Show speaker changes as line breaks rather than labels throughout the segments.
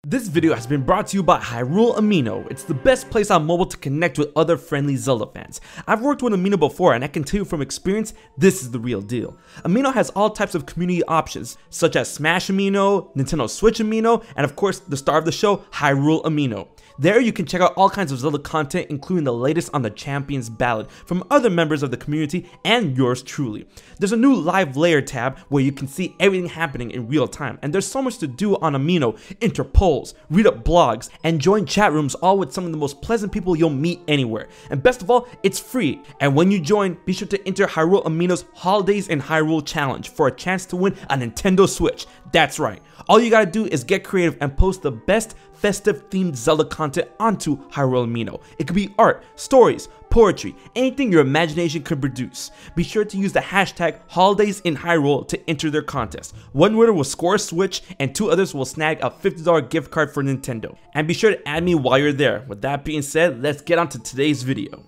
This video has been brought to you by Hyrule Amino. It's the best place on mobile to connect with other friendly Zelda fans. I've worked with Amino before and I can tell you from experience, this is the real deal. Amino has all types of community options, such as Smash Amino, Nintendo Switch Amino, and of course, the star of the show, Hyrule Amino. There you can check out all kinds of Zelda content, including the latest on the Champions Ballad from other members of the community and yours truly. There's a new live layer tab where you can see everything happening in real time, and there's so much to do on Amino. Enter polls, read up blogs, and join chat rooms, all with some of the most pleasant people you'll meet anywhere. And best of all, it's free. And when you join, be sure to enter Hyrule Amino's Holidays in Hyrule Challenge for a chance to win a Nintendo Switch. That's right. All you gotta do is get creative and post the best festive themed Zelda content onto Hyrule Amino. It could be art, stories, poetry, anything your imagination could produce. Be sure to use the hashtag Holidays in Hyrule to enter their contest. One winner will score a Switch and two others will snag a $50 gift card for Nintendo. And be sure to add me while you're there. With that being said, let's get on to today's video.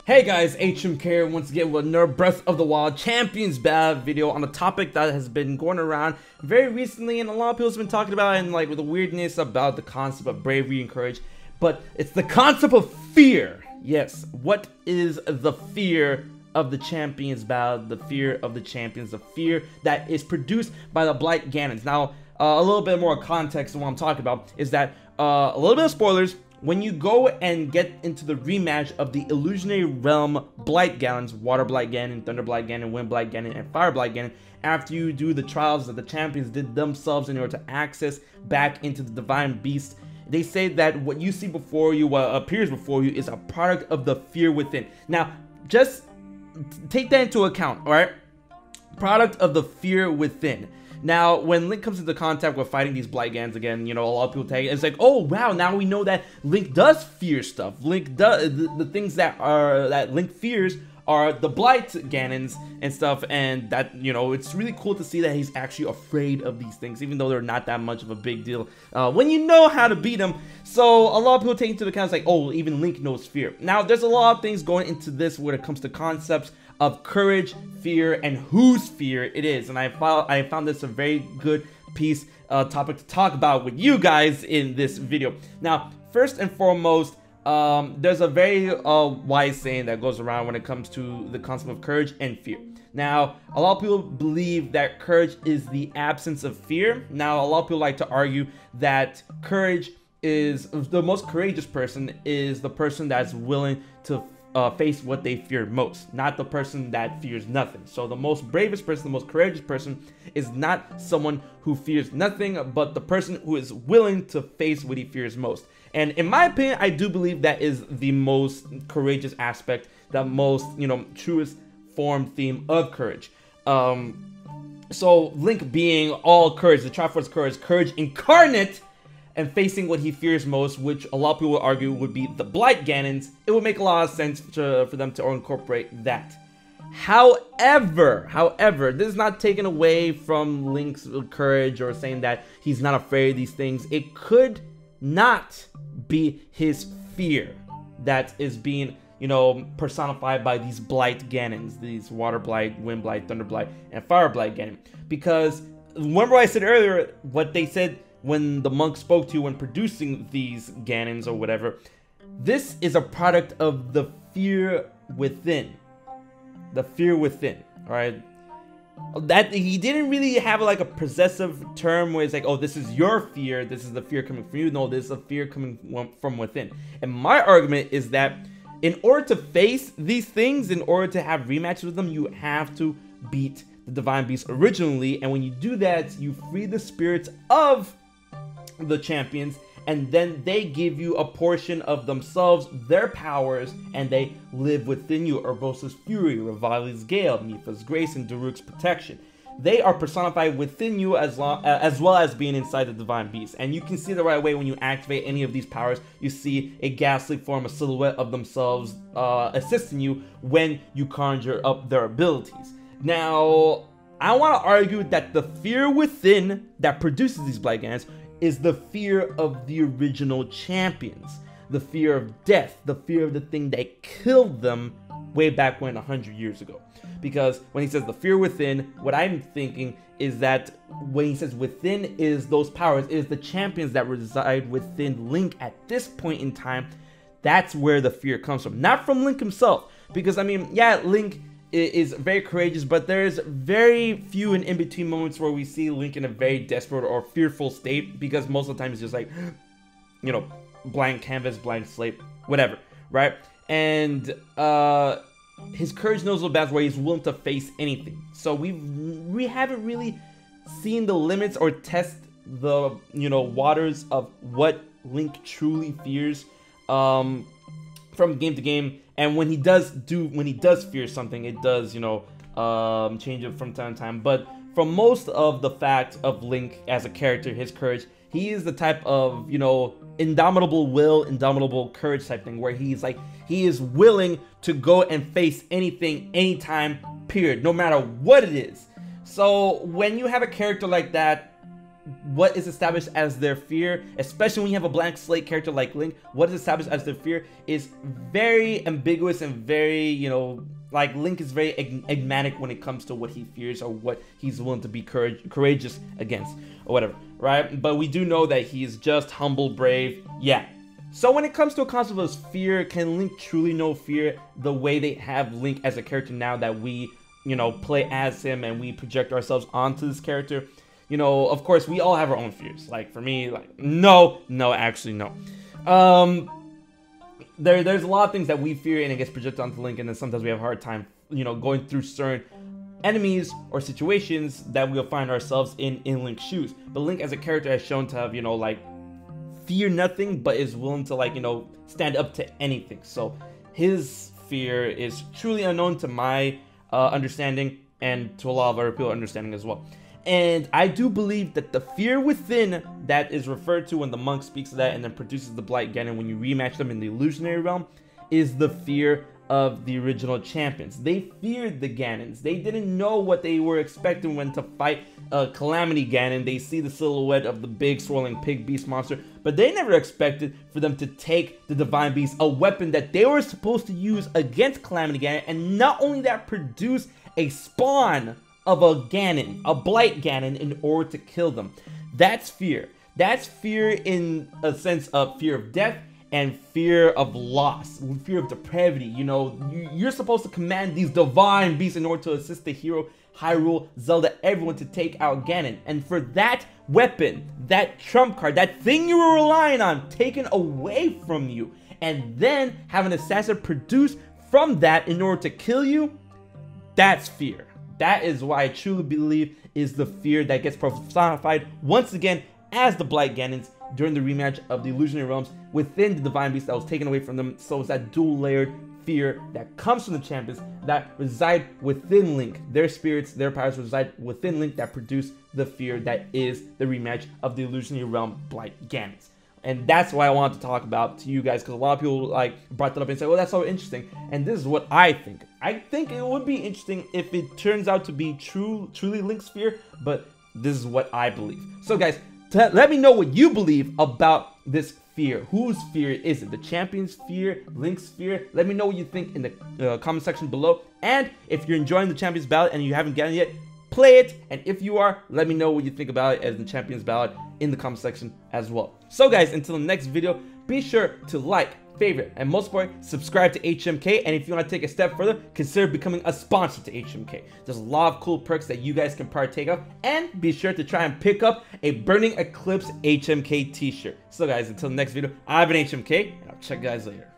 Hey guys, HMK here once again with another Breath of the Wild Champions Ballad video on a topic that has been going around very recently and a lot of people have been talking about, and like with the weirdness about the concept of bravery and courage, but it's the concept of fear. Yes, what is the fear of the Champions Ballad, the fear of the champions, the fear that is produced by the Blight Ganons? Now, a little bit more context of what I'm talking about is that, a little bit of spoilers. When you go and get into the rematch of the Illusionary Realm Blight Ganons, Water Blight Ganon, Thunder Blight Ganon, Wind Blight Ganon, and Fire Blight Ganon, after you do the trials that the champions did themselves in order to access back into the Divine Beast, they say that what you see before you, what appears before you, is a product of the fear within. Now, just take that into account, alright? Product of the fear within. Now, when Link comes into contact with fighting these Blight Ganons again, you know, a lot of people take it, it's like, oh wow, now we know that Link does fear stuff. Link does, the things that Link fears are the Blight Ganons and stuff, and that, you know, it's really cool to see that he's actually afraid of these things, even though they're not that much of a big deal when you know how to beat them. So a lot of people take into account, it's like, oh, even Link knows fear. Now, there's a lot of things going into this when it comes to concepts of courage, fear, and whose fear it is, and I found this a very good piece, topic to talk about with you guys in this video. Now, first and foremost, there's a very wise saying that goes around when it comes to the concept of courage and fear. Now, a lot of people believe that courage is the absence of fear. Now, a lot of people like to argue that courage is the most courageous person is the person that's willing to face what they fear most, not the person that fears nothing. So the most bravest person, the most courageous person is not someone who fears nothing, but the person who is willing to face what he fears most. And in my opinion, I do believe that is the most courageous aspect, the most, you know, truest form theme of courage. So Link being all courage, the Triforce courage, courage incarnate, and facing what he fears most, which a lot of people would argue would be the Blight Ganons, it would make a lot of sense for them to incorporate that. However, this is not taken away from Link's courage or saying that he's not afraid of these things. It could not be his fear that is being, you know, personified by these Blight Ganons, these Water Blight, Wind Blight, Thunder Blight, and Fire Blight Ganon. Because remember I said earlier what they said when the monk spoke to you when producing these Ganons or whatever. This is a product of the fear within. The fear within, alright? That he didn't really have like a possessive term where it's like, oh, this is your fear, this is the fear coming from you. No, this is a fear coming from within. And my argument is that in order to face these things, in order to have rematches with them, you have to beat the Divine Beast originally. And when you do that, you free the spirits of the champions, and then they give you a portion of themselves, their powers, and they live within you. Urbosa's fury, Revali's gale, Mipha's grace, and Daruk's protection. They are personified within you as well as being inside the Divine Beast. And you can see the right way when you activate any of these powers. You see a ghastly form, a silhouette of themselves assisting you when you conjure up their abilities. Now, I want to argue that the fear within that produces these Blight Ganons is the fear of the original champions. The fear of death, the fear of the thing that killed them way back when, 100 years ago. Because when he says the fear within, what I'm thinking is that when he says within is those powers, is the champions that reside within Link at this point in time. That's where the fear comes from, not from Link himself. Because I mean, yeah, Link is very courageous, but there's very few and in between moments where we see Link in a very desperate or fearful state, because most of the time it's just like, you know, blank canvas, blank slate, whatever, right? And his courage knows no bounds, where he's willing to face anything. So we haven't really seen the limits or test the, you know, waters of what Link truly fears from game to game. And when he does fear something, it does, you know, change it from time to time. But for most of the fact of Link as a character, his courage, he is the type of, you know, indomitable will, indomitable courage type thing, where he's like, he is willing to go and face anything, anytime, period, no matter what it is. So when you have a character like that, what is established as their fear, especially when you have a blank slate character like Link, what is established as their fear is very ambiguous and very, you know, like Link is very enigmatic when it comes to what he fears or what he's willing to be courageous against or whatever, right? But we do know that he's just humble, brave, yeah. So when it comes to a concept of fear, can Link truly know fear the way they have Link as a character now that we, you know, play as him and we project ourselves onto this character? You know, of course, we all have our own fears. Like, for me, like, no, actually, no. There's a lot of things that we fear and it gets projected onto Link, and then sometimes we have a hard time, you know, going through certain enemies or situations that we'll find ourselves in Link's shoes. But Link as a character has shown to have, you know, like, fear nothing, but is willing to, like, you know, stand up to anything. So his fear is truly unknown to my understanding, and to a lot of other people's understanding as well. And I do believe that the fear within that is referred to when the monk speaks of that and then produces the Blight Ganon when you rematch them in the illusionary realm is the fear of the original champions. They feared the Ganons. They didn't know what they were expecting when to fight Calamity Ganon. They see the silhouette of the big swirling pig beast monster, but they never expected for them to take the Divine Beast, a weapon that they were supposed to use against Calamity Ganon, and not only that, produce a spawn of a Ganon, a Blight Ganon, in order to kill them. That's fear. That's fear in a sense of fear of death and fear of loss, fear of depravity. You know, you're supposed to command these divine beasts in order to assist the hero, Hyrule, Zelda, everyone to take out Ganon. And for that weapon, that trump card, that thing you were relying on, taken away from you, and then have an assassin produce from that in order to kill you, that's fear. That is why I truly believe is the fear that gets personified once again as the Blight Ganons during the rematch of the Illusionary Realms within the Divine Beast that was taken away from them. So it's that dual-layered fear that comes from the champions that reside within Link. Their spirits, their powers reside within Link that produce the fear that is the rematch of the Illusionary Realm Blight Ganons. And that's why I wanted to talk about to you guys, because a lot of people like brought that up and said, well, that's so interesting. And this is what I think. I think it would be interesting if it turns out to be truly Link's fear, but this is what I believe. So guys, let me know what you believe about this fear. Whose fear is it? The champion's fear? Link's fear? Let me know what you think in the comment section below. And if you're enjoying the Champion's Ballad and you haven't gotten it yet, play it, and if you are, let me know what you think about it as the Champion's Ballad in the comment section as well. So guys, until the next video, be sure to like, favorite, and most important, subscribe to HMK, and if you want to take a step further, consider becoming a sponsor to HMK. There's a lot of cool perks that you guys can partake of, and be sure to try and pick up a Burning Eclipse HMK t-shirt. So guys, until the next video, I've been HMK, and I'll check you guys later.